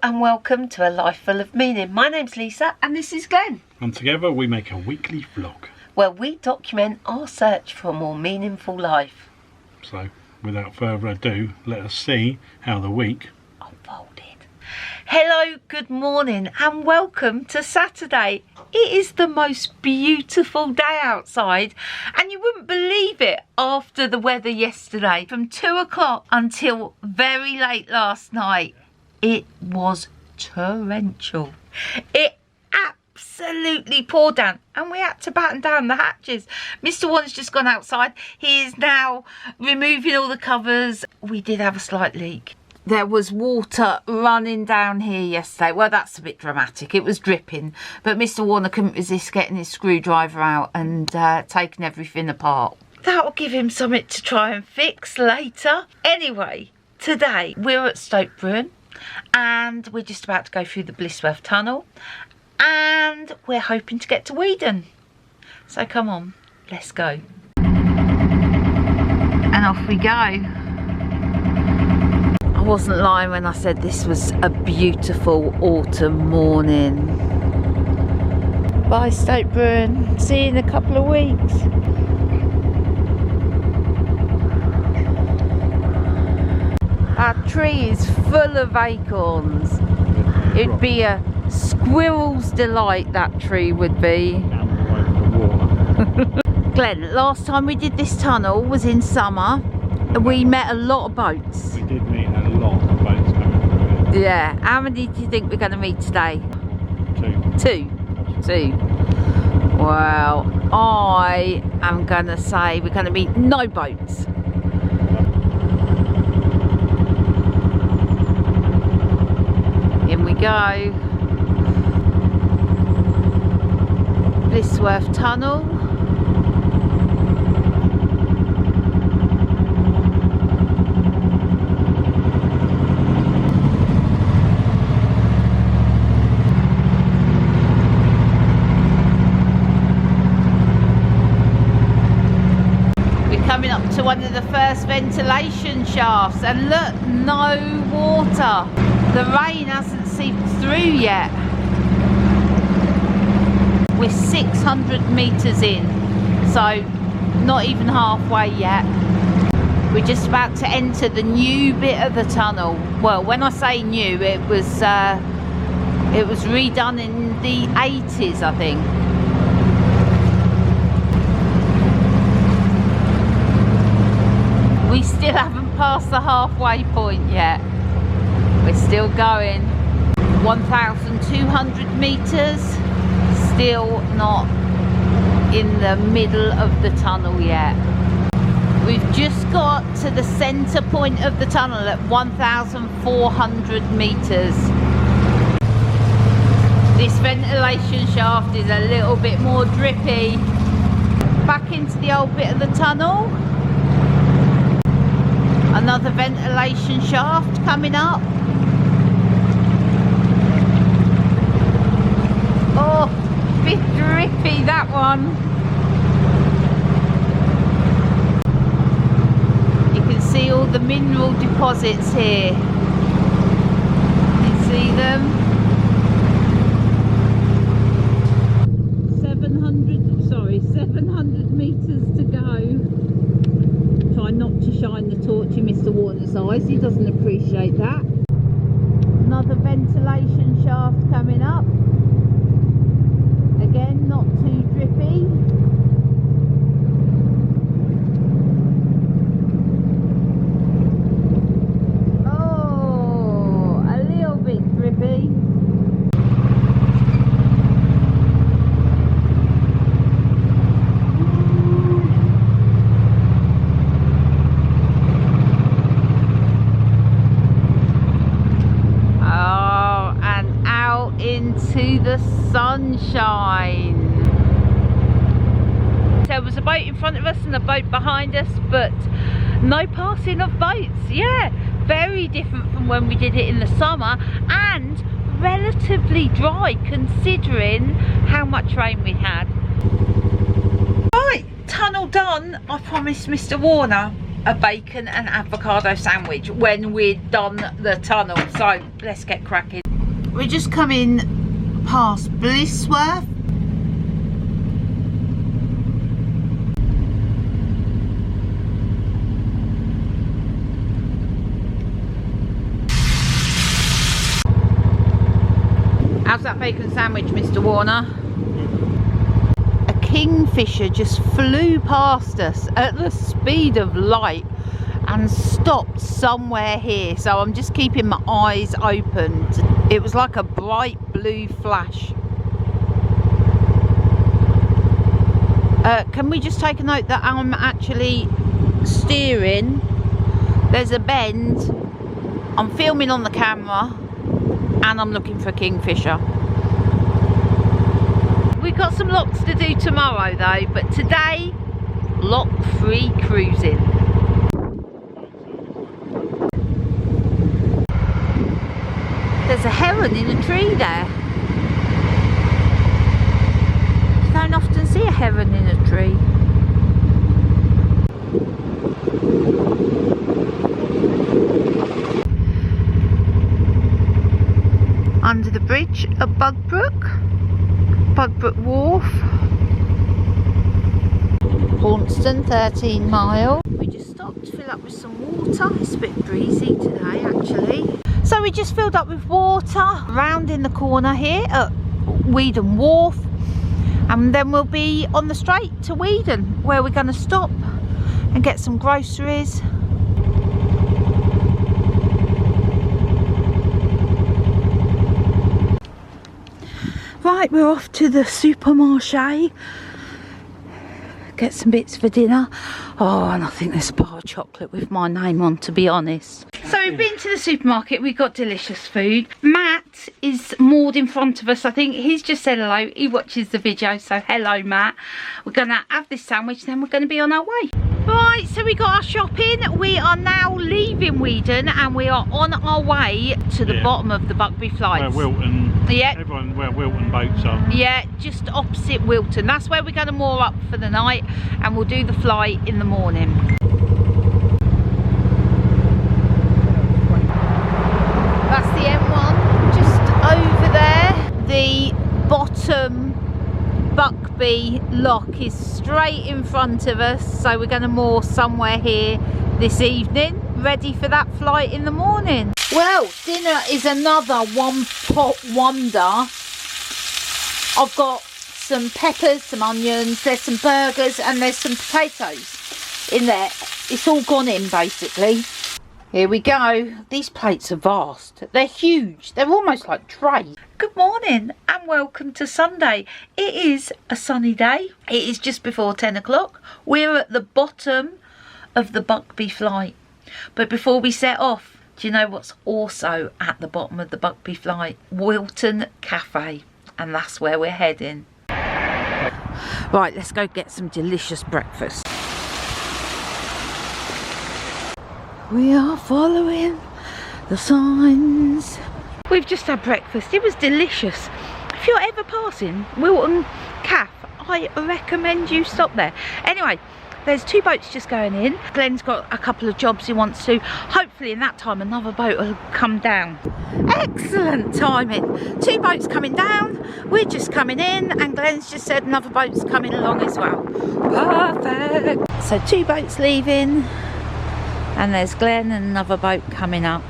and welcome to A Life Full of Meaning. My name's Lisa and this is Glenn. And together we make a weekly vlog where we document our search for a more meaningful life. So, without further ado, let us see how the week unfolded. Hello, good morning and welcome to Saturday. It is the most beautiful day outside and you wouldn't believe it after the weather yesterday. From 2 o'clock until very late last night, it was torrential. It absolutely poured down and we had to batten down the hatches. Mr. Warner's just gone outside. He is now removing all the covers. We did have a slight leak. There was water running down here yesterday. Well, that's a bit dramatic. It was dripping. But Mr. Warner couldn't resist getting his screwdriver out and taking everything apart. That'll give him something to try and fix later. Anyway, today we're at Stoke Bruerne and we're just about to go through the Blisworth Tunnel and we're hoping to get to Weedon. So come on, let's go. And off we go. I wasn't lying when I said this was a beautiful autumn morning. Bye Stoke Bruerne, see you in a couple of weeks. That tree is full of acorns. It'd be a squirrel's delight, that tree would be. Glenn, last time we did this tunnel was in summer and we met a lot of boats. we did meet a lot of boats coming through it. Yeah, how many do you think we're going to meet today? Two. Well, I am going to say we're going to meet no boats. In we go. Blisworth Tunnel. We're coming up to one of the first ventilation shafts and look, no water. The rain hasn't seeped through yet. We're 600 metres in, so not even halfway yet. We're just about to enter the new bit of the tunnel. Well, when I say new, it was redone in the 80s, I think. We still haven't passed the halfway point yet. We're still going. 1,200 metres, still not in the middle of the tunnel yet. We've just got to the centre point of the tunnel at 1,400 metres. This ventilation shaft is a little bit more drippy. Back into the old bit of the tunnel. Another ventilation shaft coming up. Oh, bit drippy, that one. You can see all the mineral deposits here. You can see them. 700 metres to go. Try not to shine the torch in Mr. Warner's eyes, he doesn't appreciate that. Another ventilation shaft coming up. Again, not too drippy. Oh, a little bit drippy. Into the sunshine. There was a boat in front of us and a boat behind us, but no passing of boats. Yeah, very different from when we did it in the summer and relatively dry considering how much rain we had. Right, tunnel done. I promised Mr. Warner a bacon and avocado sandwich when we'd done the tunnel, so let's get cracking. we're just coming past Blisworth. How's that bacon sandwich, Mr. Warner? A kingfisher just flew past us at the speed of light and stopped somewhere here, so I'm just keeping my eyes open. It was like a bright blue flash. Can we just take a note that I'm actually steering? There's a bend. I'm filming on the camera and I'm looking for a kingfisher. We've got some locks to do tomorrow though, but today, lock free cruising. There's a heron in a tree there. You don't often see a heron in a tree. Under the bridge at Bugbrook Wharf. Braunston, 13 mile. We just stopped to fill up with some water. It's a bit breezy today actually. So we just filled up with water round in the corner here at Weedon Wharf, and then we'll be on the straight to Weedon, where we're going to stop and get some groceries. Right, we're off to the supermarché, get some bits for dinner. Oh, and I think there's a bar of chocolate with my name on, to be honest. So we've been to the supermarket, we've got delicious food. Matt is moored in front of us. I think he's just said hello, he watches the video, so hello Matt. We're gonna have this sandwich, then we're gonna be on our way. Right, so we got our shopping. We are now leaving Weedon and we are on our way to the bottom of the Buckby flights. Where Whilton, where Whilton boats are. Yeah, just opposite Whilton. That's where we're going to moor up for the night, and we'll do the flight in the morning. That's the M1 just over there. The bottom Buckby Lock is straight in front of us, so we're going to moor somewhere here this evening, ready for that flight in the morning. Well, dinner is another one pot wonder. I've got some peppers, some onions, there's some burgers and there's some potatoes in there. It's all gone in basically. Here we go. These plates are vast. They're huge. They're almost like trays. Good morning and welcome to Sunday. It is a sunny day. It is just before 10 o'clock. We're at the bottom of the Buckby flight. But before we set off, do you know what's also at the bottom of the Buckby flight? Whilton Cafe. And that's where we're heading. Right, let's go get some delicious breakfast. We are following the signs. We've just had breakfast. It was delicious. If you're ever passing Whilton Cafe, I recommend you stop there. Anyway, there's two boats just going in. Glenn's got a couple of jobs he wants to. Hopefully in that time another boat will come down. Excellent timing. Two boats coming down. We're just coming in and Glenn's just said another boat's coming along as well. Perfect. So two boats leaving and there's Glenn and another boat coming up.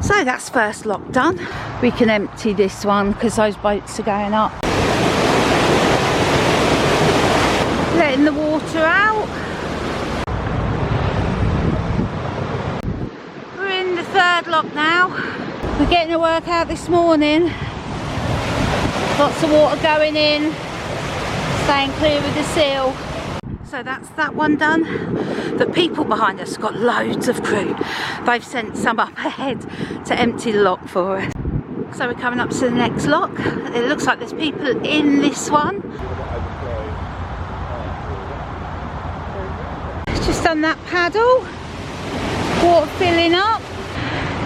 So that's first lock done. We can empty this one because those boats are going up. Letting the water out. We're in the third lock now. We're getting a workout this morning. Lots of water going in, staying clear of the seal. So that's that one done. The people behind us got loads of crew. They've sent some up ahead to empty the lock for us. So we're coming up to the next lock. It looks like there's people in this one. Just done that paddle. Water filling up.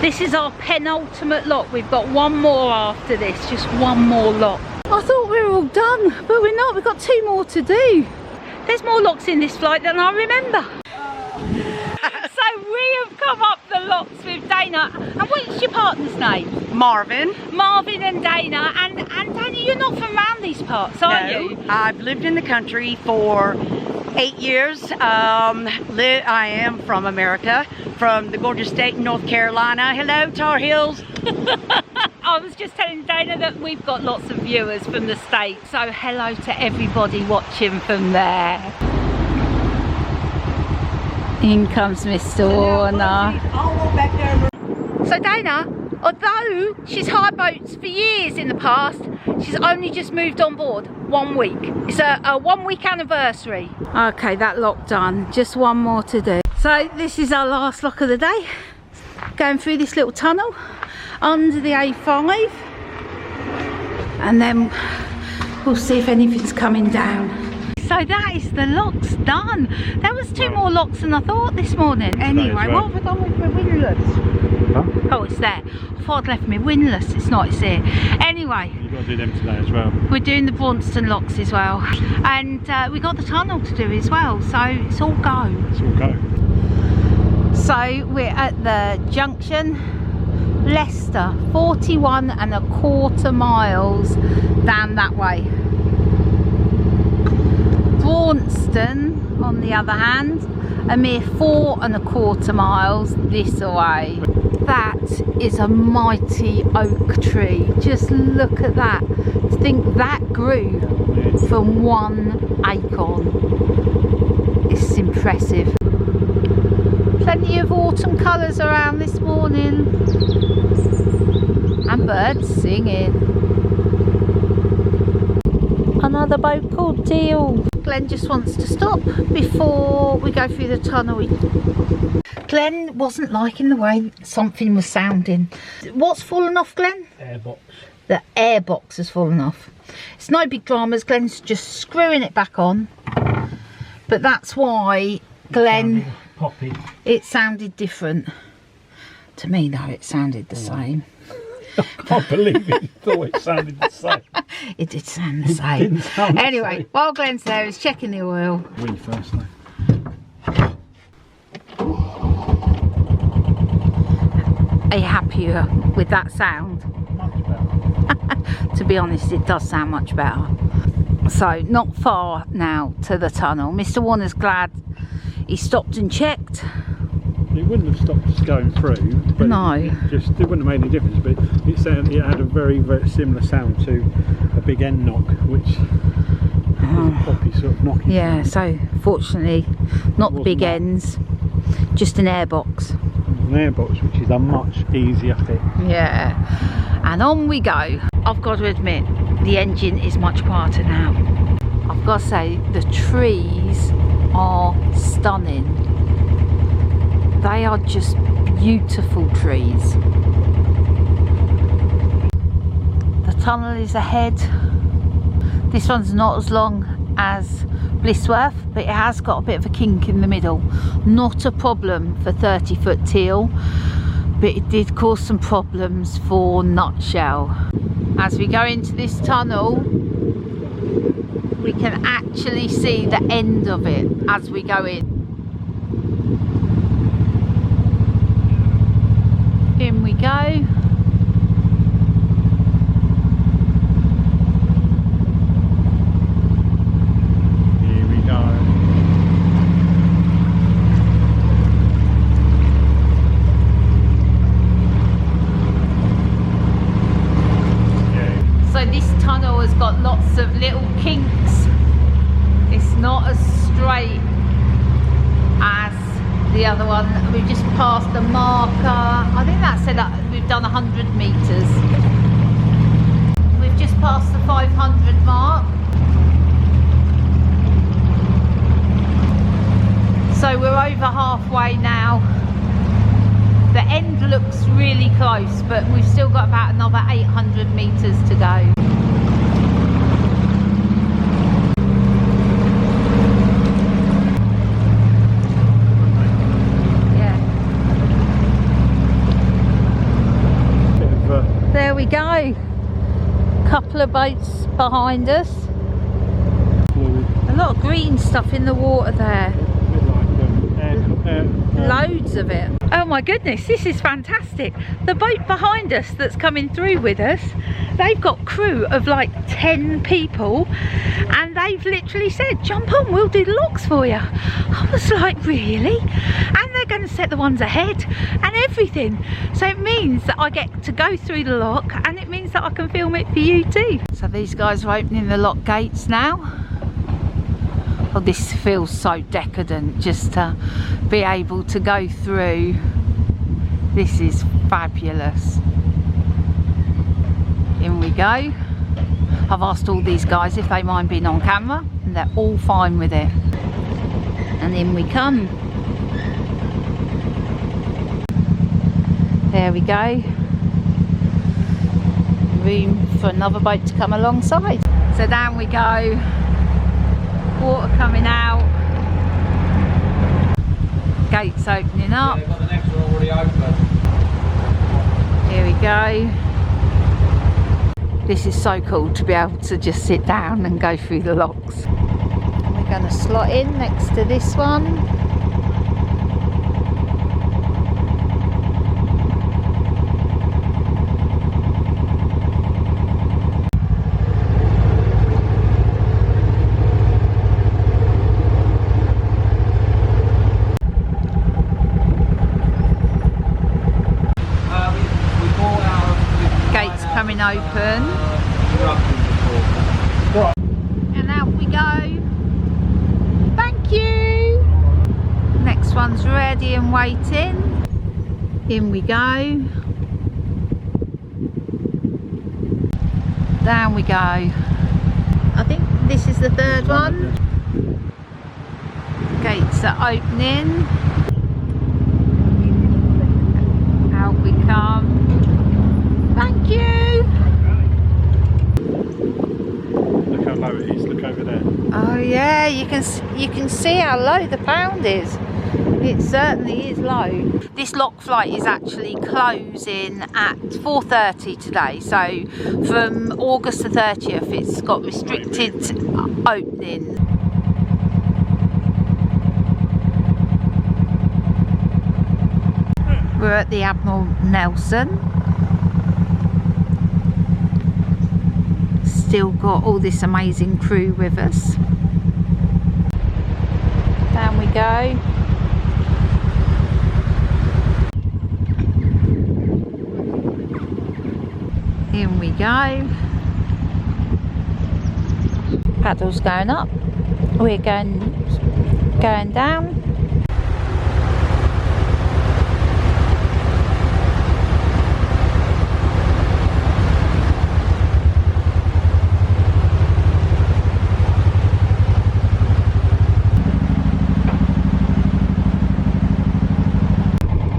This is our penultimate lock. We've got one more after this, just one more lock. I thought we were all done, but we're not. We've got two more to do. There's more locks in this flight than I remember. So we have come up the locks with Dana. And what's your partner's name? Marvin. Marvin and Dana. And Dana, you're not from around these parts, are you? I've lived in the country for 8 years. I am from America, from the gorgeous state of North Carolina. Hello, Tar Heels. I was just telling Dana that we've got lots of viewers from the States, so hello to everybody watching from there. In comes Mr. Warner. So Dana, although she's hired boats for years in the past, she's only just moved on board 1 week. It's a 1 week anniversary. Okay, that lock done. Just one more to do. So this is our last lock of the day. Going through this little tunnel under the A5. And then we'll see if anything's coming down. So that is the locks done. There was 2 more locks than I thought this morning. Anyway, what have I done with my windlass? Huh? Oh, it's there. I thought I'd left my windlass. It's not, it's here. Anyway. You've got to do them today as well. We're doing the Braunston locks as well. And we got the tunnel to do as well. So it's all go. It's all go. So we're at the junction. Leicester, 41¼ miles down that way. Braunston, on the other hand, a mere 4¼ miles this way. That is a mighty oak tree. Just look at that. To think that grew from 1 acorn. It's impressive. Plenty of autumn colours around this morning. And birds singing. Another boat called Teal. Glenn just wants to stop before we go through the tunnel. Glenn wasn't liking the way something was sounding. What's fallen off, Glenn? Airbox. The airbox has fallen off. It's no big dramas. Glenn's just screwing it back on. But that's why Glenn... Poppy. It sounded different. To me, though, it sounded the same. I can't believe it. You thought it sounded the same. It did sound the same. Anyway, while Glenn's there, he's checking the oil. Wheel first, though. Are you happier with that sound? Much better. To be honest, it does sound much better. So, not far now to the tunnel. Mr. Warner's glad he stopped and checked. It wouldn't have stopped us going through. But No. It wouldn't have made any difference. But it had a very, very similar sound to a big end knock, which is a poppy sort of knocking. Yeah, so fortunately, not the big that. ends, just an airbox. An airbox, which is a much easier fix. Yeah, and on we go. I've got to admit, the engine is much quieter now. I've got to say, the trees are stunning. They are just beautiful trees. The tunnel is ahead. This one's not as long as Blisworth, but it has got a bit of a kink in the middle. Not a problem for 30-foot teal, but it did cause some problems for nutshell. As we go into this tunnel, we can actually see the end of it as we go in. In we go. Here we go. So this tunnel has got lots of little kinks. It's not as straight as the other one. We've just passed the marker. I think that said that we've done 100 metres. We've just passed the 500 mark. So we're over halfway now. The end looks really close, but we've still got about another 800 metres to go. There we go. Couple of boats behind us. A lot of green stuff in the water there. A bit like Loads of it. Oh my goodness, this is fantastic. The boat behind us that's coming through with us, they've got crew of like 10 people, and they've literally said, jump on, we'll do the locks for you. I was like, really? And they're going to set the ones ahead and everything. So it means that I get to go through the lock, and it means that I can film it for you too. So these guys are opening the lock gates now. Oh, this feels so decadent just to be able to go through. This is fabulous. In we go. I've asked all these guys if they mind being on camera, and they're all fine with it. And in we come. There we go. Room for another boat to come alongside. So down we go. Water coming out. Gates opening up. Yeah, the next one already open. Here we go. This is so cool to be able to just sit down and go through the locks. We're going to slot in next to this one. Coming open, and out we go. Thank you. Next one's ready and waiting. In we go. Down we go. I think this is the third one. Gates are opening. Out we come. Thank you. Look how low it is. Look over there. Oh yeah, you can see how low the pound is. It certainly is low. This lock flight is actually closing at 4:30 today. So from August the 30th, it's got restricted opening. We're at the Admiral Nelson. Still got all this amazing crew with us. Down we go. In we go. Paddles going up. We're going down.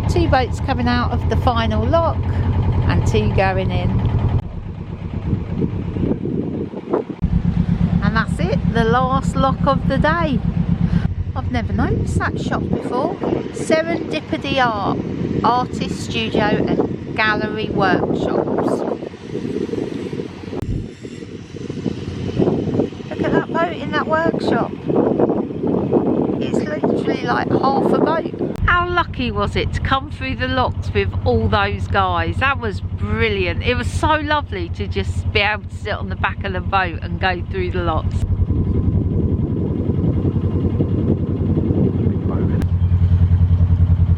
Two boats coming out of the final lock and two going in. And that's it, the last lock of the day. I've never noticed that shop before. Serendipity Art, Artist Studio and Gallery Workshops. Look at that boat in that workshop. It's literally like half a boat. How lucky was it to come through the locks with all those guys? That was brilliant. It was so lovely to just be able to sit on the back of the boat and go through the locks.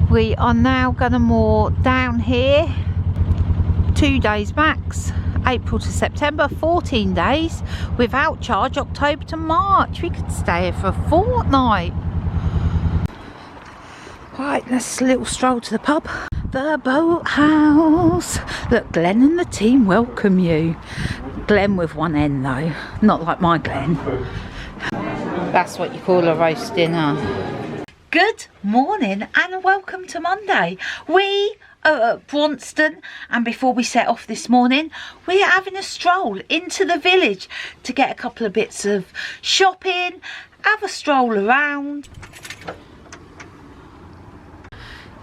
We are now going to moor down here. 2 days max. April to September, 14 days without charge. October to March. We could stay here for a fortnight. Right, let's a little stroll to the pub. The boathouse. Look, Glenn and the team welcome you. Glenn with one N though, not like my Glenn. That's what you call a roast dinner. Good morning and welcome to Monday. We are at Braunston, and before we set off this morning, we're having a stroll into the village to get a couple of bits of shopping, have a stroll around.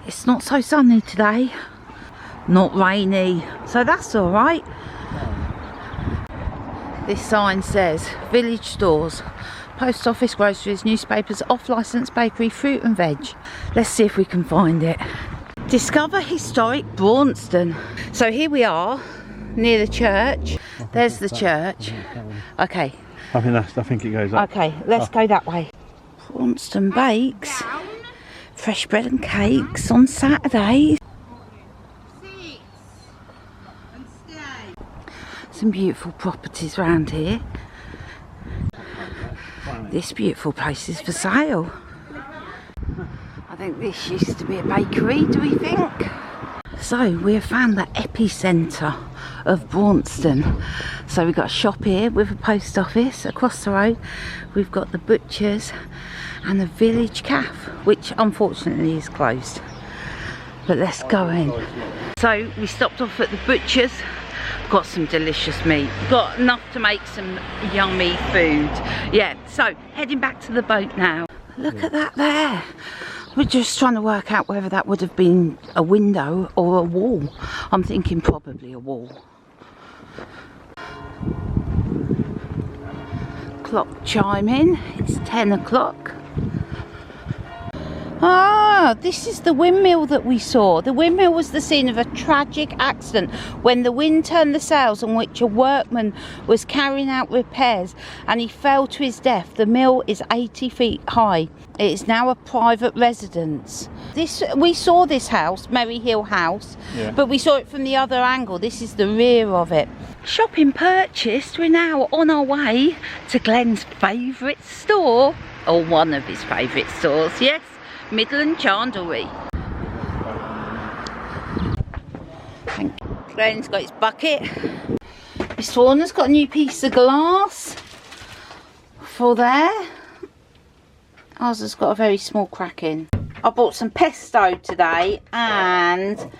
It's not so sunny today, not rainy, so that's all right. This sign says village stores, post office, groceries, newspapers, off-licence bakery, fruit and veg. Let's see if we can find it. Discover historic Braunston. So here we are, near the church. There's the church. Okay. I think it goes up. Okay, let's go that way. Braunston bakes. Fresh bread and cakes on Saturdays. Some beautiful properties around here. This beautiful place is for sale. I think this used to be a bakery, do we think? So we have found the epicentre of Braunston. So we've got a shop here with a post office. Across the road we've got the butchers and the village cafe, which unfortunately is closed. But let's go in. So we stopped off at the butchers. Got some delicious meat. Got enough to make some yummy food. Yeah, so heading back to the boat now. Look at that there. We're just trying to work out whether that would have been a window or a wall. I'm thinking probably a wall. Clock chiming. It's 10 o'clock. Ah, this is the windmill that we saw. The windmill was the scene of a tragic accident when the wind turned the sails on which a workman was carrying out repairs and he fell to his death. The mill is 80 feet high. It is now a private residence. We saw this house, Merry Hill House, but we saw it from the other angle. This is the rear of it. Shopping purchased, we're now on our way to Glenn's favourite store, or one of his favourite stores, yes. Midland Chandlery. Glenn's got his bucket. Mr. Warner's got a new piece of glass for there. Ours has got a very small crack in. I bought some pesto today and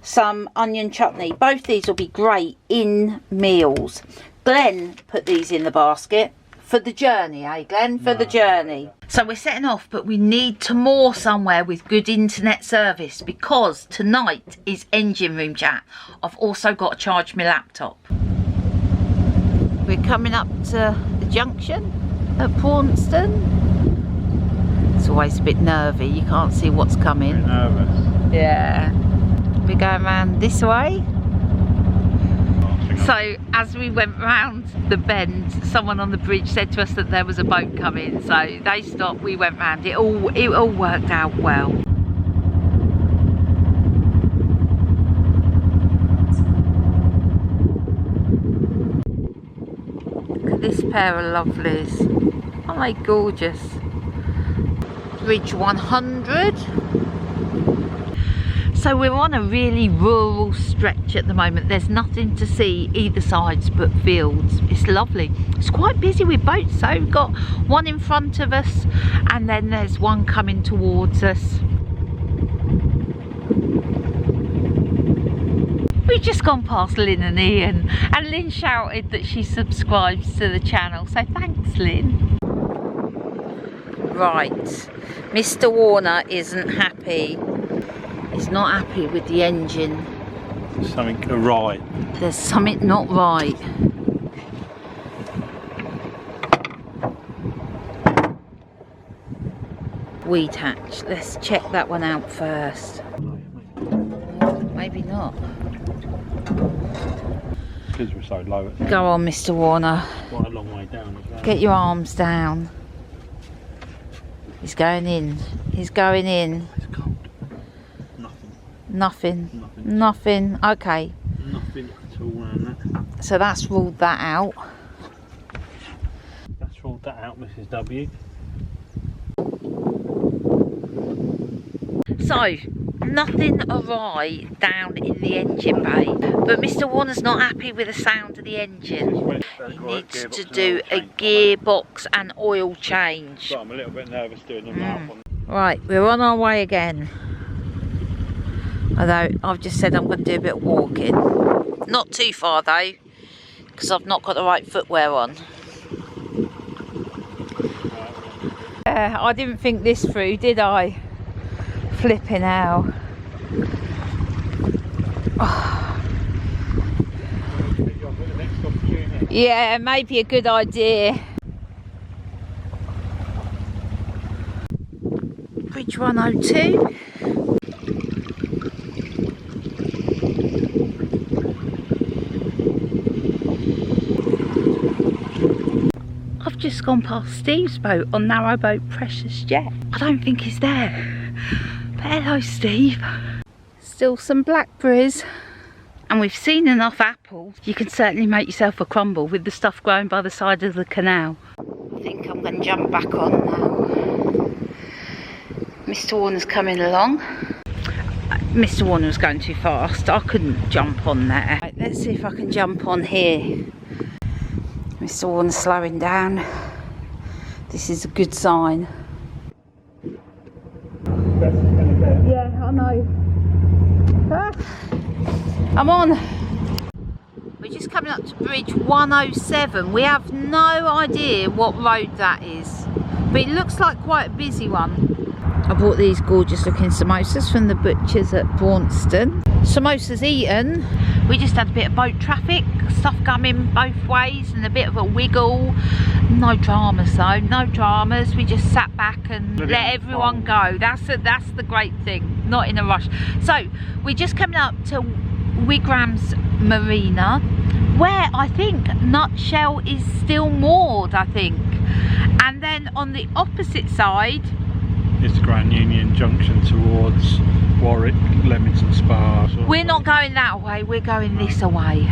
some onion chutney. Both these will be great in meals. Glenn put these in the basket. For the journey, eh Glenn? For the journey. So we're setting off, but we need to moor somewhere with good internet service because tonight is engine room chat. I've also got to charge my laptop. We're coming up to the junction at Braunston. It's always a bit nervy, you can't see what's coming. A bit nervous. Yeah. We're going around this way. So as we went round the bend, someone on the bridge said to us that there was a boat coming, so they stopped, we went round. It all worked out well. Look at this pair of lovelies. Aren't they gorgeous? Bridge 100. So we're on a really rural stretch at the moment. There's nothing to see either sides but fields. It's lovely. It's quite busy with boats, so we've got one in front of us and then there's one coming towards us. We've just gone past Lynn and Ian and Lynn shouted that she subscribes to the channel, so thanks Lynn. Right, Mr. Warner isn't happy. He's not happy with the engine. Something awry. There's something not right. Weed hatch. Let's check that one out first. Maybe not. Because we're so low. Go on, Mr. Warner. Quite a long way down as well. Get your arms down. He's going in. He's going in. It's cold. Nothing. Nothing. Okay. Nothing at all around that. So that's ruled that out. That's ruled that out, Mrs. W. So, nothing awry down in the engine bay, but Mr. Warner's not happy with the sound of the engine. He needs to do a gearbox and oil change. So I'm a little bit nervous doing them up on. Right, we're on our way again. Although I've just said I'm going to do a bit of walking. Not too far though, because I've not got the right footwear on. I didn't think this through, did I? Flipping out. Oh. Yeah, maybe a good idea. Bridge 102. I've just gone past Steve's boat on Narrowboat Precious Jet. I don't think he's there. But hello, Steve. Still some blackberries. And we've seen enough apples. You can certainly make yourself a crumble with the stuff growing by the side of the canal. I think I'm going to jump back on now. Mr. Warner's coming along. Mr. Warner was going too fast. I couldn't jump on there. Right, let's see if I can jump on here. Mr. Warner's slowing down. This is a good sign. Yeah, I know. Ah, I'm on. We're just coming up to Bridge 107. We have no idea what road that is, but it looks like quite a busy one. I bought these gorgeous looking samosas from the butchers at Braunston. Samosas eaten. We just had a bit of boat traffic, stuff coming both ways and a bit of a wiggle. No dramas though, no dramas. We just sat back and let everyone go. That's the great thing, not in a rush. So we're just coming up to Wigram's Marina, where I think Nutshell is still moored, I think. And then on the opposite side, it's Grand Union Junction towards Warwick, Leamington Spa. We're not going that way, we're going this way.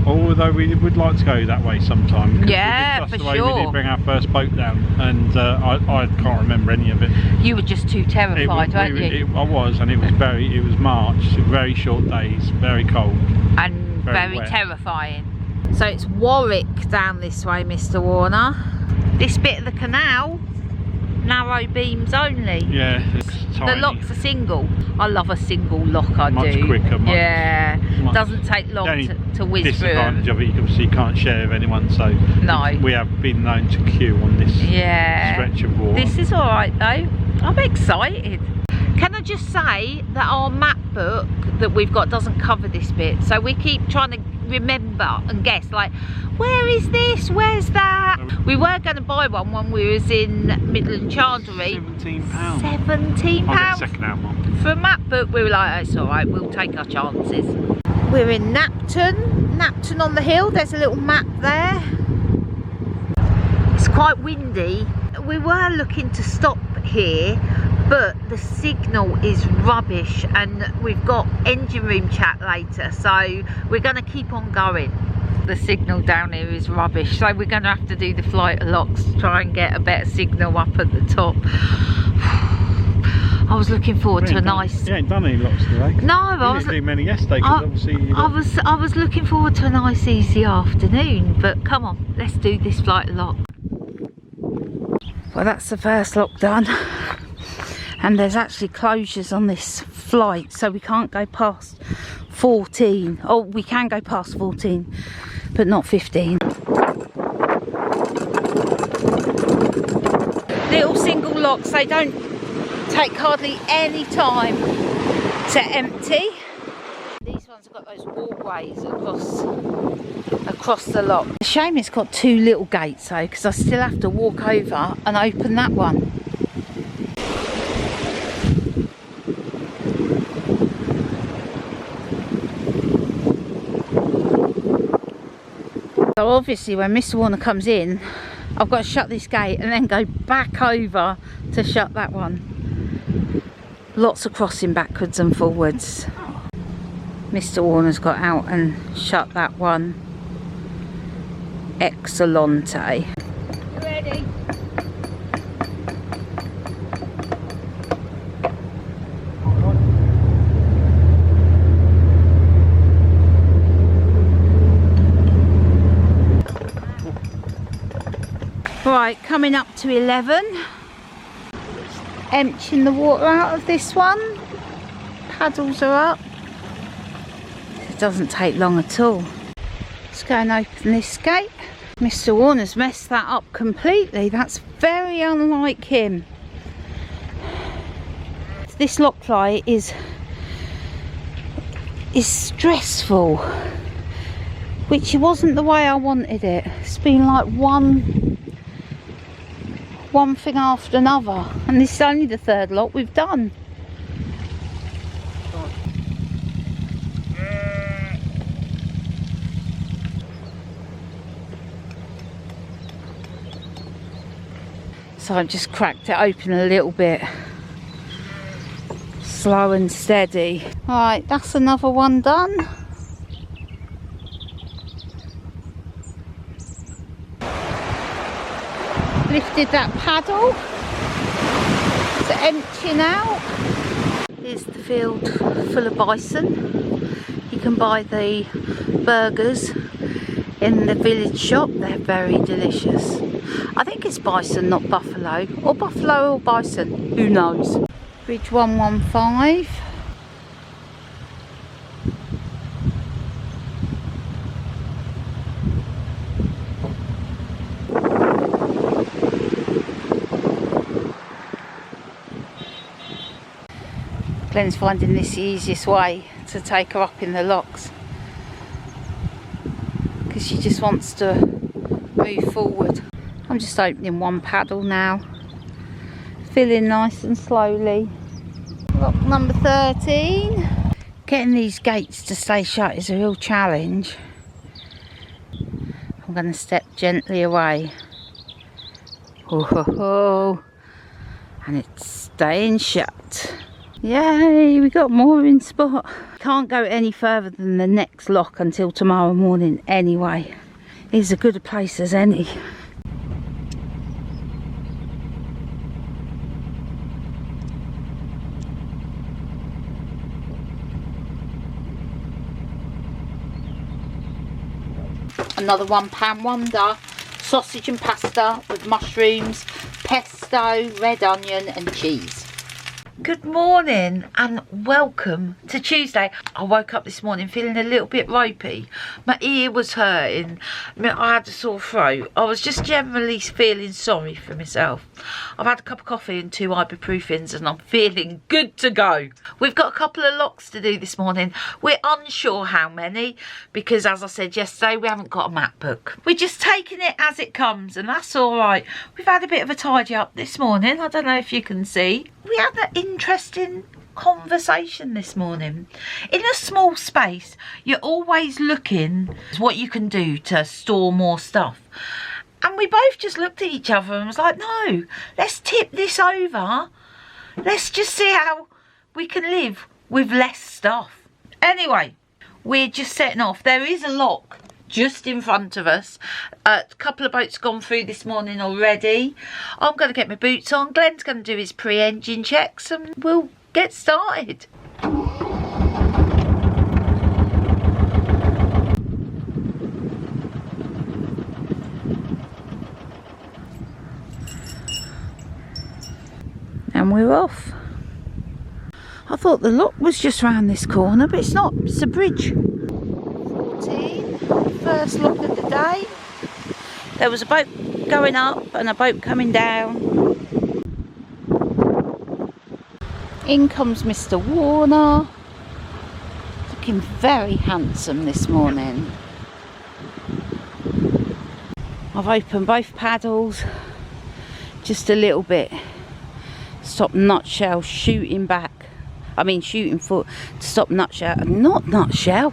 Although we would like to go that way sometime. Yeah, for sure. We did bring our first boat down, and I can't remember any of it. You were just too terrified, weren't you? I was, and it was March, very short days, very cold. And very terrifying. So it's Warwick down this way, Mr. Warner. This bit of the canal, narrow beams only. Yeah, it's tiny. The locks are single. I love a single lock, I much do. Quicker, yeah, doesn't take long to whiz through. Disadvantage of it, you can't share with anyone, so no. We have been known to queue on this stretch of water. This is alright though. I'm excited. Can I just say that our map book that we've got doesn't cover this bit, so we keep trying to remember and guess, like, where is this, where's that? We were going to buy one when we was in Midland Chancery. £17. £17 I'll get second-hand one. For a map book. We were like, oh, it's alright, we'll take our chances. We're in Napton on the hill. There's a little map there. It's quite windy. We were looking to stop here, but the signal is rubbish and we've got engine room chat later, so we're going to keep on going. The signal down here is rubbish, so we're going to have to do the flight of locks to try and get a better signal up at the top. I was looking forward to a nice... You ain't done any locks today? No, I didn't do many yesterday, because obviously... I was looking forward to a nice easy afternoon, but come on, let's do this flight of lock. Well, that's the first lock done. And there's actually closures on this flight, so we can't go past 14. Oh, we can go past 14, but not 15. Little single locks, they don't take hardly any time to empty. These ones have got those walkways across the lock. The shame it's got two little gates though, because I still have to walk over and open that one. So obviously when Mr. Warner comes in, I've got to shut this gate and then go back over to shut that one. Lots of crossing backwards and forwards. Mr. Warner's got out and shut that one. Excellente. Ready? Right, coming up to 11. Emptying the water out of this one. Paddles are up. It doesn't take long at all. Let's go and open this gate. Mr. Warner's messed that up completely. That's very unlike him. This lock fly is stressful, which wasn't the way I wanted it. It's been like one one thing after another, and this is only the third lot we've done. So I've just cracked it open a little bit, slow and steady. Right, that's another one done. Lifted that paddle, it's empty now. Here's the field full of bison. You can buy the burgers in the village shop, they're very delicious. I think it's bison, not buffalo, or buffalo or bison, who knows. Bridge 115. Glenn's finding this the easiest way to take her up in the locks, because she just wants to move forward. I'm just opening one paddle now, filling nice and slowly. Lock number 13. Getting these gates to stay shut is a real challenge. I'm going to step gently away. Ho ho ho. And it's staying shut. Yay, we got mooring spot. Can't go any further than the next lock until tomorrow morning anyway. It's as good a place as any. Another £1 wonder, sausage and pasta with mushrooms, pesto, red onion and cheese. Good morning and welcome to Tuesday. I woke up this morning feeling a little bit ropey. My ear was hurting. I had a sore throat. I was just generally feeling sorry for myself. I've had a cup of coffee and 2 ibuprofens and I'm feeling good to go. We've got a couple of locks to do this morning. We're unsure how many because, as I said yesterday, we haven't got a map book. We're just taking it as it comes and that's all right. We've had a bit of a tidy up this morning. I don't know if you can see. We had an interesting conversation this morning. In a small space, you're always looking at what you can do to store more stuff. And we both just looked at each other and was like, no, let's tip this over. Let's just see how we can live with less stuff. Anyway, we're just setting off. There is a lock just in front of us. A couple of boats gone through this morning already. I'm going to get my boots on. Glenn's going to do his pre-engine checks and we'll get started. And we're off. I thought the lock was just round this corner, but it's not. It's a bridge. 14, first lock of the day. There was a boat going up and a boat coming down. In comes Mr. Warner. Looking very handsome this morning. I've opened both paddles just a little bit. Stop nutshell shooting back. I mean shooting foot. To stop nutshell, not nutshell.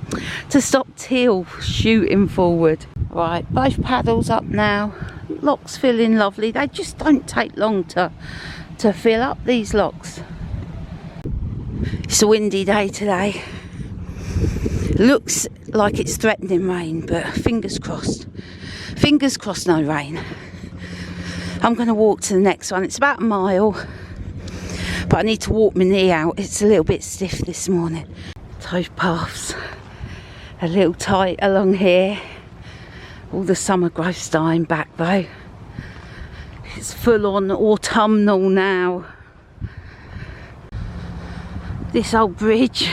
To stop teal shooting forward. Right, both paddles up now. Locks feeling lovely. They just don't take long to fill up, these locks. It's a windy day today. Looks like it's threatening rain, but fingers crossed. Fingers crossed no rain. I'm going to walk to the next one. It's about a mile, but I need to walk my knee out. It's a little bit stiff this morning. Towpaths a little tight along here. All the summer growth's dying back though. It's full on autumnal now. This old bridge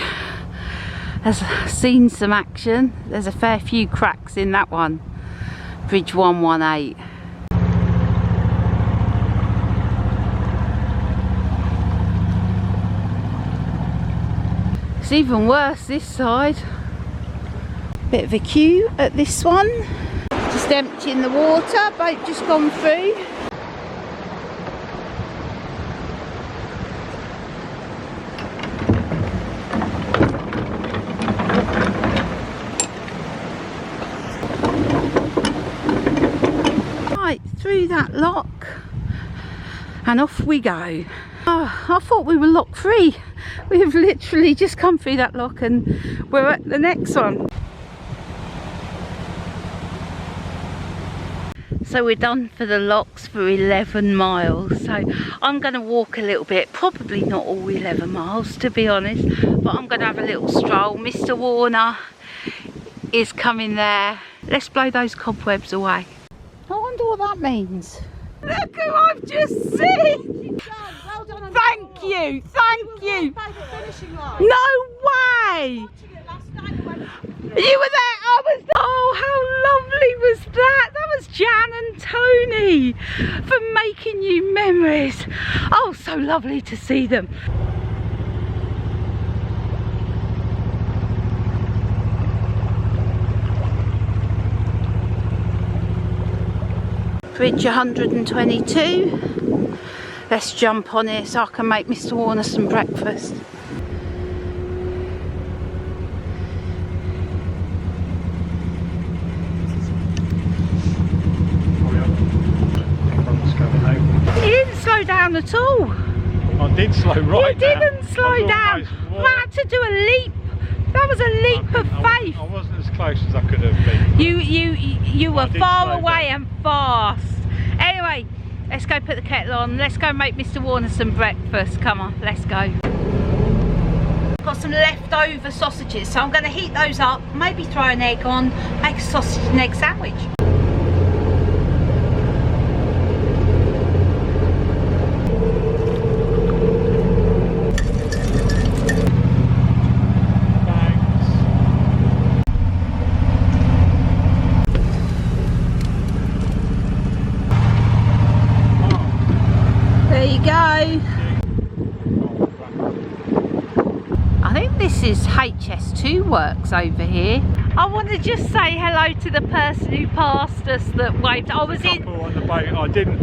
has seen some action. There's a fair few cracks in that one. Bridge 118. It's even worse this side. Bit of a queue at this one. Just emptying the water, boat just gone through. through that lock and off we go. Oh, I thought we were lock free. We have literally just come through that lock and we're at the next one. So we're done for the locks for 11 miles. So I'm going to walk a little bit, probably not all 11 miles to be honest, but I'm going to have a little stroll. Mr. Warner is coming there. Let's blow those cobwebs away. I wonder what that means. Look who I've just seen! Well done. Thank you, thank you! No way! You were there, I was there. Oh, how lovely was that? That was Jan and Tony for making you memories. Oh, so lovely to see them. Bridge 122. Let's jump on it so I can make Mr. Warner some breakfast. He didn't slow down at all. I did slow right down. He didn't slow down. I had to do a leap. That was a leap of faith. I wasn't as close as I could have been. You were far away and fast. Anyway, let's go put the kettle on. Let's go make Mr. Warner some breakfast. Come on, let's go. Got some leftover sausages, so I'm going to heat those up. Maybe throw an egg on, make a sausage and egg sandwich. There you go. I think this is HS2 works over here. I want to just say hello to the person who passed us that waved. I was in on the boat. I didn't.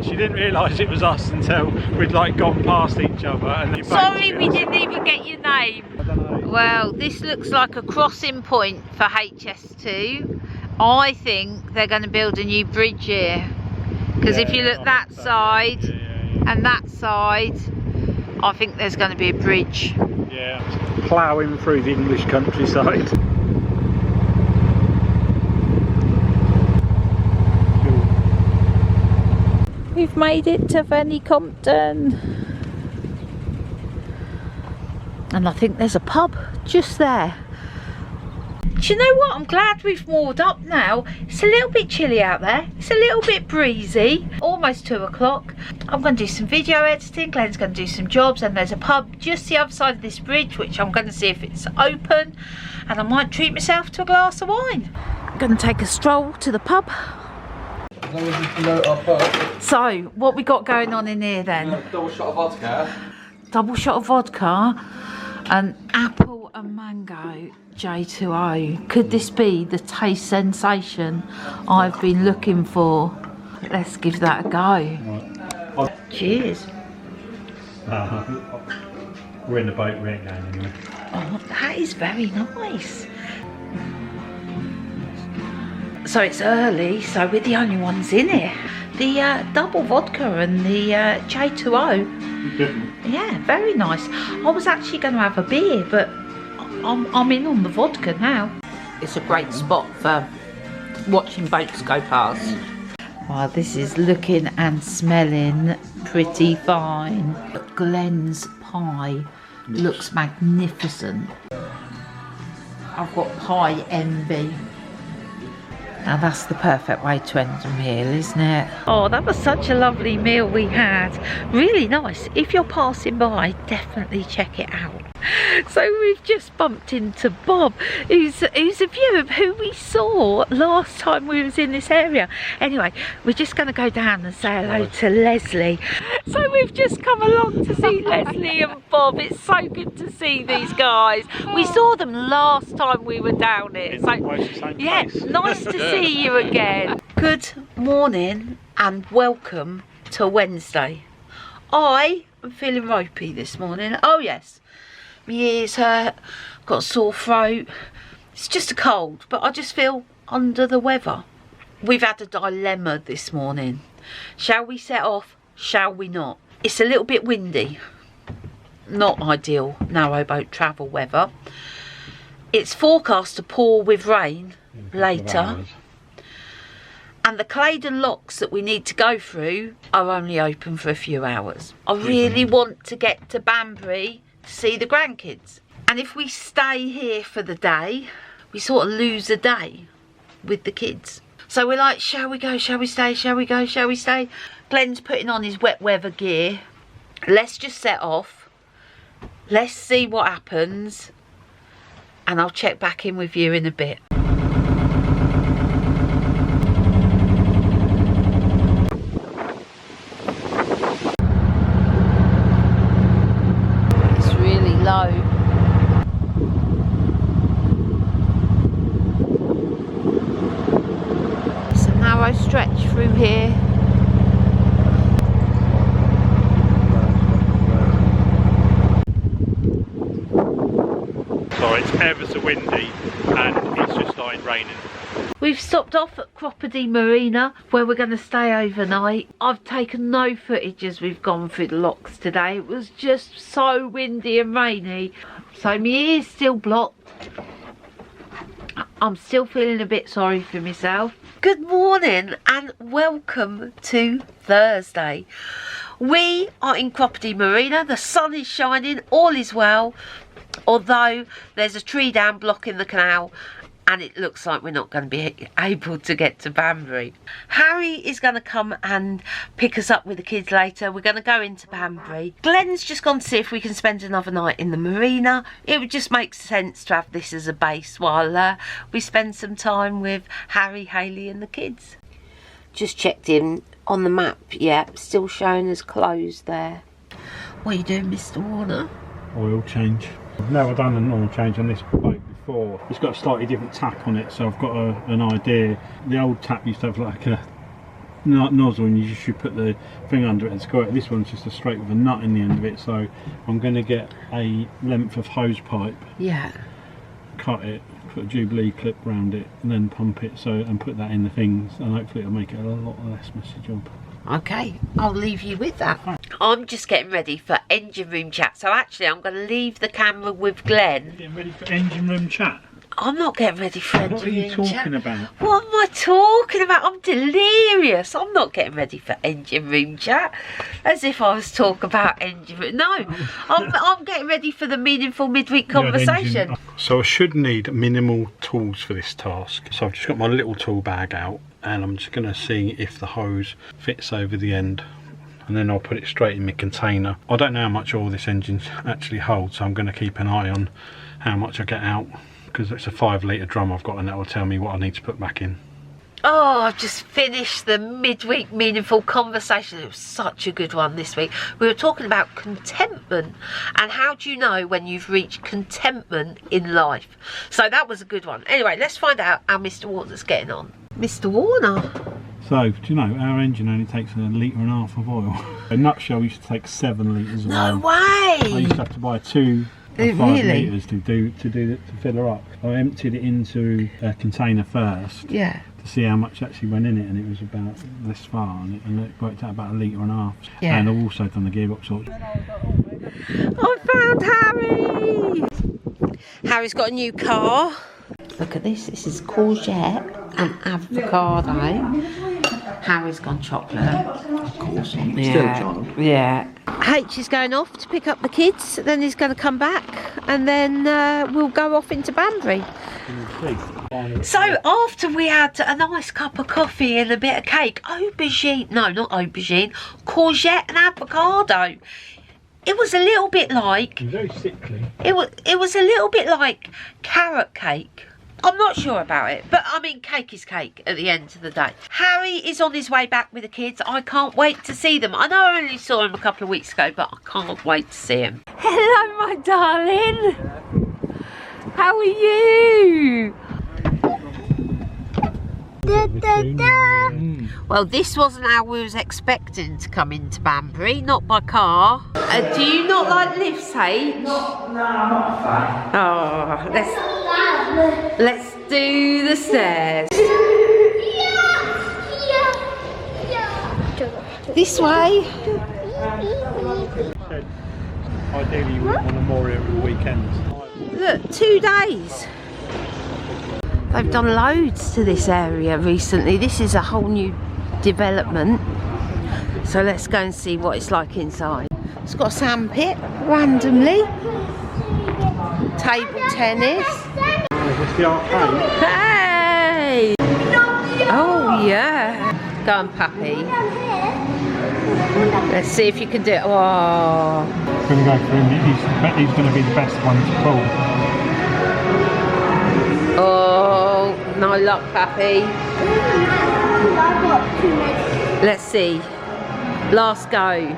She didn't realise it was us until we'd like gone past each other. And sorry, we didn't even get your name. I don't know. Well, this looks like a crossing point for HS2. I think they're going to build a new bridge here. Because if you look that side and that side, I think there's going to be a bridge. Yeah, ploughing through the English countryside. We've made it to Fenny Compton. And I think there's a pub just there. Do you know what? I'm glad we've moored up now. It's a little bit chilly out there. It's a little bit breezy. Almost 2 o'clock. I'm going to do some video editing. Glenn's going to do some jobs. And there's a pub just the other side of this bridge, which I'm going to see if it's open. And I might treat myself to a glass of wine. I'm going to take a stroll to the pub. So, what we got going on in here then? Double shot of vodka. Double shot of vodka. An apple and mango J2O. Could this be the taste sensation I've been looking for? Let's give that a go. Cheers. We're in the boat, we ain't going anywhere. Oh, that is very nice. So it's early, so we're the only ones in here. The double vodka and the J2O. Yeah, very nice. I was actually going to have a beer, but I'm in on the vodka now. It's a great spot for watching boats go past. Well, this is looking and smelling pretty fine. But Glenn's pie looks magnificent. I've got pie envy. Now that's the perfect way to end a meal, isn't it? Oh, that was such a lovely meal we had. Really nice. If you're passing by, definitely check it out. So we've just bumped into Bob, who's a view of who we saw last time we was in this area. Anyway, we're just going to go down and say hello to Leslie. So we've just come along to see Leslie and Bob. It's so good to see these guys. We saw them last time we were down here. So yeah, nice to see you again. Good morning and welcome to Wednesday. I am feeling ropey this morning. Oh yes. My ears hurt, got a sore throat. It's just a cold, but I just feel under the weather. We've had a dilemma this morning. Shall we set off? Shall we not? It's a little bit windy. Not ideal narrowboat travel weather. It's forecast to pour with rain later. And the Claydon locks that we need to go through are only open for a few hours. I really want to get to Banbury to see the grandkids. And if we stay here for the day, we sort of lose a day with the kids. So we're like, shall we go, shall we stay, shall we go, shall we stay? Glenn's putting on his wet weather gear. Let's just set off. Let's see what happens. And I'll check back in with you in a bit. Low. It's a narrow stretch through here. Sorry, it's ever so windy and it's just started raining. We've stopped off at Cropredy Marina where we're going to stay overnight. I've taken no footage as we've gone through the locks today. It was just so windy and rainy. So my ear's still blocked. I'm still feeling a bit sorry for myself. Good morning and welcome to Thursday. We are in Cropredy Marina. The sun is shining, all is well. Although there's a tree down blocking the canal. And it looks like we're not going to be able to get to Banbury. Harry is going to come and pick us up with the kids later. We're going to go into Banbury. Glenn's just gone to see if we can spend another night in the marina. It would just make sense to have this as a base while we spend some time with Harry, Hayley and the kids. Just checked in on the map. Yeah, still showing as closed there. What are you doing, Mr. Warner? Oil change. I've never done an oil change on this boat. It's got a slightly different tap on it, so I've got an idea. The old tap used to have like a nozzle and you just should put the thing under it and squirt it. This one's just a straight with a nut in the end of it, so I'm going to get a length of hose pipe, cut it, put a Jubilee clip around it and then pump it and put that in the things, and hopefully it'll make it a lot less messy job. Okay, I'll leave you with that. I'm just getting ready for engine room chat. So actually I'm going to leave the camera with Glenn. Getting ready for engine room chat? I'm not getting ready for engine room chat. What are you talking about? What am I talking about? I'm delirious. I'm not getting ready for engine room chat. As if I was talking about engine room. No, I'm getting ready for the meaningful midweek conversation. So I should need minimal tools for this task. So I've just got my little tool bag out and I'm just going to see if the hose fits over the end. And then I'll put it straight in my container. I don't know how much oil this engine actually holds, so I'm going to keep an eye on how much I get out, because it's a 5 litre drum I've got and that will tell me what I need to put back in. Oh, I've just finished the midweek meaningful conversation. It was such a good one this week. We were talking about contentment and how do you know when you've reached contentment in life. So that was a good one. Anyway, let's find out how Mr. Warner's getting on. Mr. Warner. So, do you know, our engine only takes 1.5 litres of oil. A nutshell used to take 7 litres of oil. No way! I used to have to buy 2 of 5 litres to fill her up. I emptied it into a container first. To see how much actually went in it, and it was about this far, and it worked out about 1.5 litres. And I've also done the gearbox sort. I found Harry! Harry's got a new car. Look at this, this is courgette and avocado. Harry's gone chocolate. Of course, still a child. Yeah. H is going off to pick up the kids, then he's going to come back, and then we'll go off into Banbury. So after we had a nice cup of coffee and a bit of cake, aubergine, no not aubergine, courgette and avocado. It was a little bit like, Very sickly. It was a little bit like carrot cake. I'm not sure about it, but I mean cake is cake at the end of the day. Harry is on his way back with the kids. I can't wait to see them. I know I only saw him a couple of weeks ago, but I can't wait to see him. Hello my darling. How are you? Da, da, da. Well, this wasn't how we was expecting to come into Banbury, not by car. Do you not like lifts, H? No, I'm not a fan. Oh, let's do the stairs. This way. Ideally, you wouldn't want a moor here at the weekends. Look, 2 days. They've done loads to this area recently. This is a whole new development. So let's go and see what it's like inside. It's got a sand pit randomly. Table tennis. What's the arcade? Hey! Oh yeah. Go on, puppy. Let's see if you can do it. Oh. I'm going to go for him. He's going to be the best one to pull. Oh, no luck, puppy. Let's see. Last go.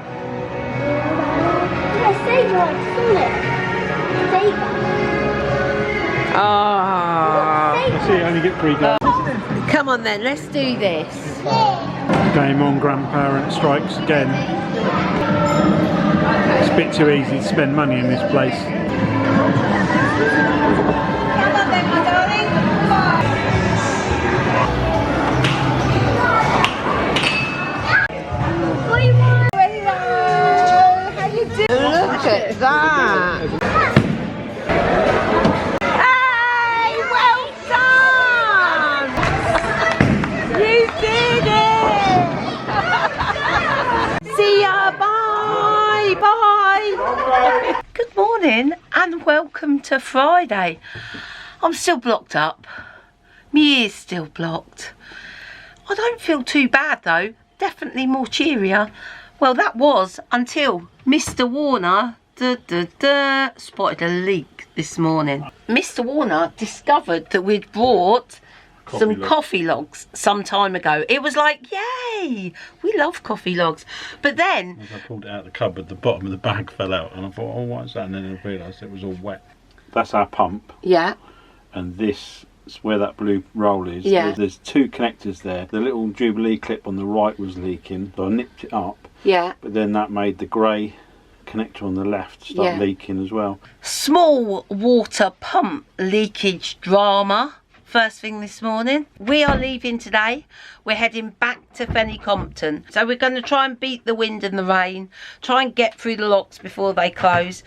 Oh. Let's see, you only get 3 goes. Come on then, let's do this. Game on, grandparent strikes again. It's a bit too easy to spend money in this place. Come on then, my darling. Hello, how you doing? Look at that. Hey, well done! You did it! See ya, bye, bye. Good morning and welcome to Friday. I'm still blocked up. My ear's still blocked. I don't feel too bad though. Definitely more cheerier. Well, that was until Mr. Warner spotted a leak this morning. Mr. Warner discovered that we'd brought some coffee logs some time ago. It was like, yay, we love coffee logs. But then as I pulled it out of the cupboard, the bottom of the bag fell out and I thought, oh, what's that? And then I realised it was all wet. That's our pump. Yeah. And this is where that blue roll is. Yeah. There's 2 connectors there. The little Jubilee clip on the right was leaking, so I nipped it up. Yeah. But then that made the grey connector on the left start leaking as well. Small water pump leakage drama. First thing this morning. We are leaving today. We're heading back to Fenny Compton. So we're going to try and beat the wind and the rain. Try and get through the locks before they close.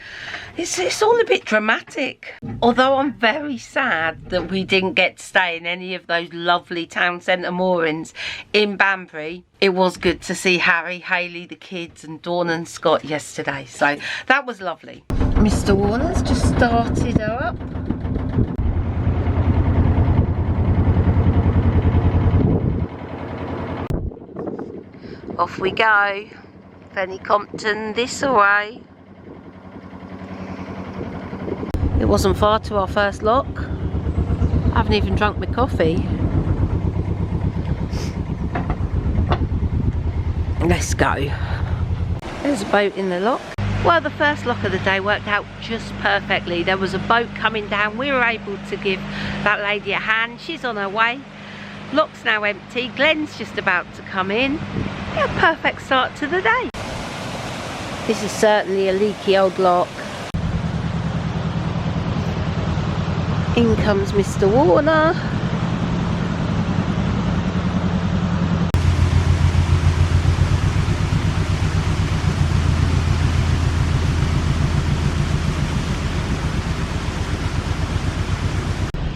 It's all a bit dramatic. Although I'm very sad that we didn't get to stay in any of those lovely town centre moorings in Banbury. It was good to see Harry, Hayley, the kids and Dawn and Scott yesterday. So that was lovely. Mr. Warner's just started her up. Off we go. Fenny Compton this way. It wasn't far to our first lock. I haven't even drunk my coffee. Let's go. There's a boat in the lock. Well, the first lock of the day worked out just perfectly. There was a boat coming down. We were able to give that lady a hand. She's on her way. Lock's now empty. Glenn's just about to come in. Yeah, perfect start to the day. This is certainly a leaky old lock. In comes Mr. Warner.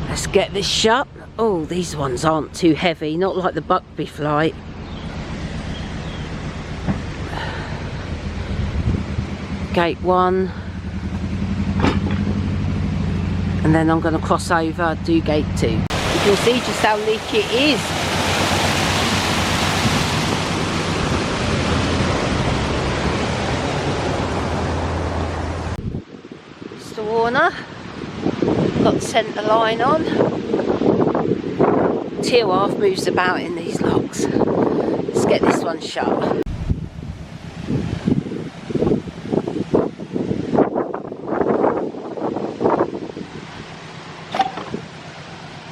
Let's get this shut. Oh, these ones aren't too heavy, not like the Buckby flight. Gate 1. And then I'm going to cross over, do gate 2. You can see just how leaky it is. Mr. Warner, got the centre line on. Teal half moves about in these locks. Let's get this one shut.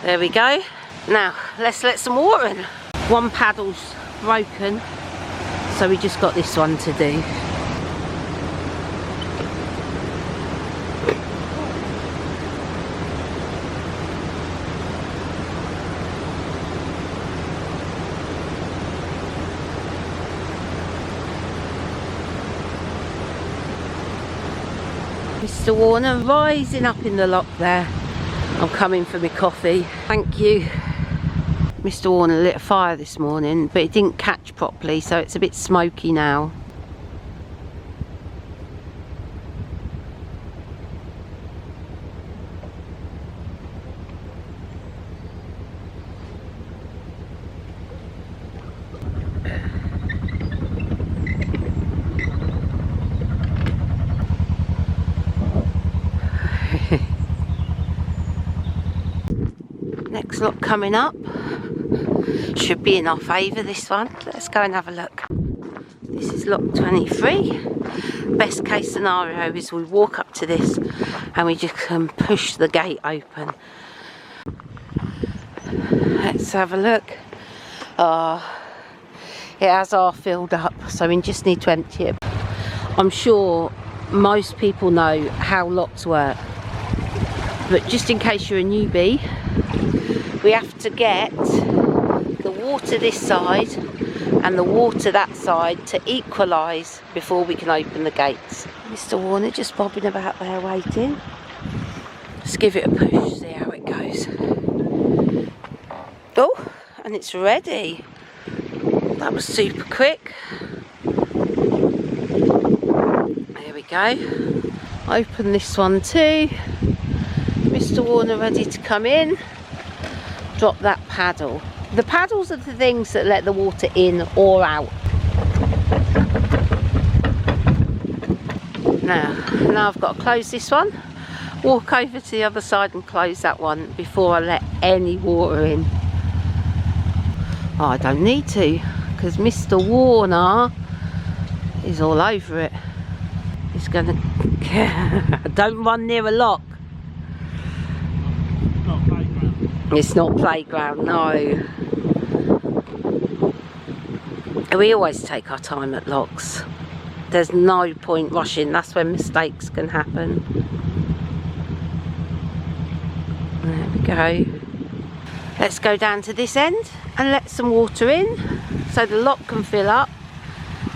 There we go. Now let's let some water in. One paddle's broken, so we just got this one to do. Mr. Warner rising up in the lock there. I'm coming for my coffee. Thank you. Mr. Warner lit a fire this morning, but it didn't catch properly, so it's a bit smoky now. Next lock coming up. Should be in our favour, this one. Let's go and have a look. This is lock 23. Best case scenario is we walk up to this and we just can push the gate open. Let's have a look. It has half filled up, so we just need to empty it. I'm sure most people know how locks work, but just in case you're a newbie, we have to get the water this side and the water that side to equalise before we can open the gates. Mr. Warner just bobbing about there waiting. Let's give it a push, see how it goes. Oh, and it's ready. That was super quick. There we go. Open this one too. Mr. Warner ready to come in. Drop that paddle. The paddles are the things that let the water in or out. Now I've got to close this one, walk over to the other side and close that one before I let any water in. Oh, I don't need to, because Mr. Warner is all over it. He's gonna don't run near a lock. It's not playground, no. We always take our time at locks. There's no point rushing, that's when mistakes can happen. There we go. Let's go down to this end and let some water in so the lock can fill up,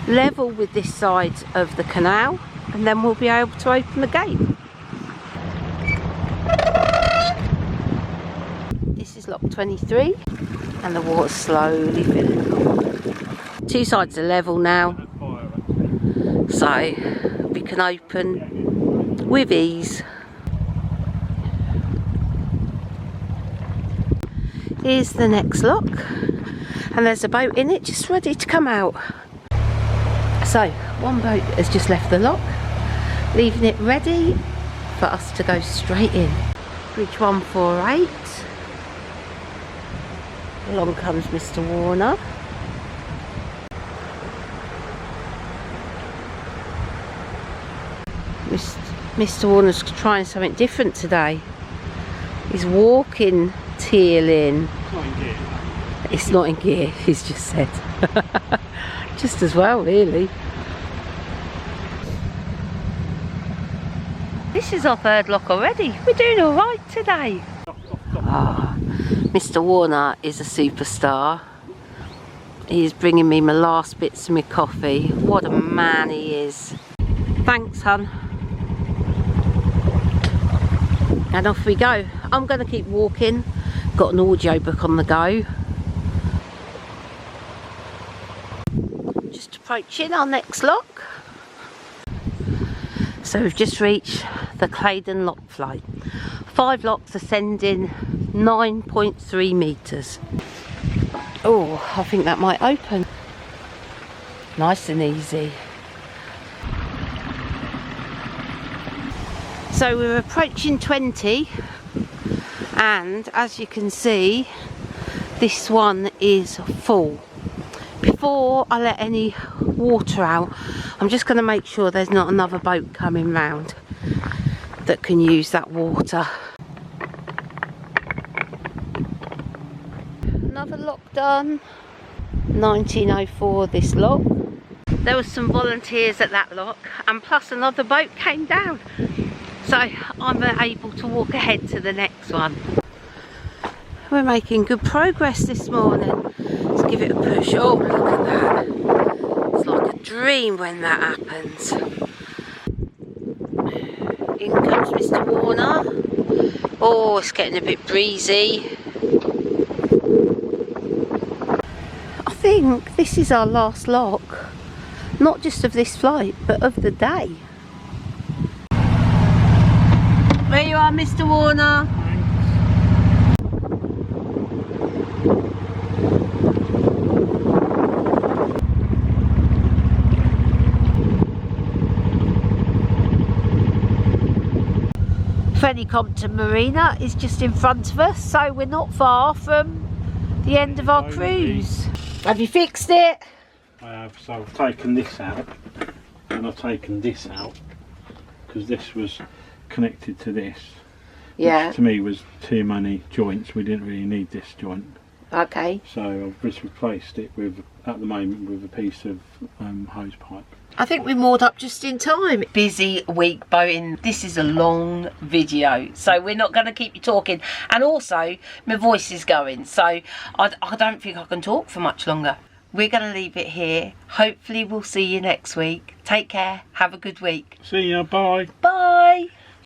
level with this side of the canal, and then we'll be able to open the gate. This is lock 23 and the water's slowly filling up. Two sides are level now, so we can open with ease. Here's the next lock, and there's a boat in it just ready to come out. So one boat has just left the lock, leaving it ready for us to go straight in. Bridge 148. Along comes Mr. Warner. Mr. Warner's trying something different today. He's walking teal in. It's not in gear, he's just said. Just as well, really. This is our third lock already. We're doing all right today. Ah, Mr. Warner is a superstar. He's bringing me my last bits of my coffee. What a man he is. Thanks, hun. And off we go. I'm going to keep walking. Got an audio book on the go. Just approaching our next lock. So we've just reached the Claydon lock flight. 5 locks ascending 9.3 metres. Oh, I think that might open. Nice and easy. So we're approaching 20, and as you can see, this one is full. Before I let any water out, I'm just going to make sure there's not another boat coming round that can use that water. Another lock done. 1904 this lock. There were some volunteers at that lock, and plus another boat came down. So I'm able to walk ahead to the next one. We're making good progress this morning. Let's give it a push. Oh, look at that. It's like a dream when that happens. In comes Mr. Warner. Oh, it's getting a bit breezy. I think this is our last lock. Not just of this flight, but of the day. There you are, Mr. Warner. Fenny Compton Marina is just in front of us, so we're not far from the end of our cruise. Have you fixed it? I have, so I've taken this out and I've taken this out because this was connected to this. Yeah. Which to me was too many joints. We didn't really need this joint. Okay. So I've just replaced it with, at the moment, with a piece of hose pipe. I think we moored up just in time. Busy week boating. This is a long video, so we're not going to keep you talking. And also, my voice is going, so I don't think I can talk for much longer. We're going to leave it here. Hopefully we'll see you next week. Take care. Have a good week. See ya. Bye. Bye.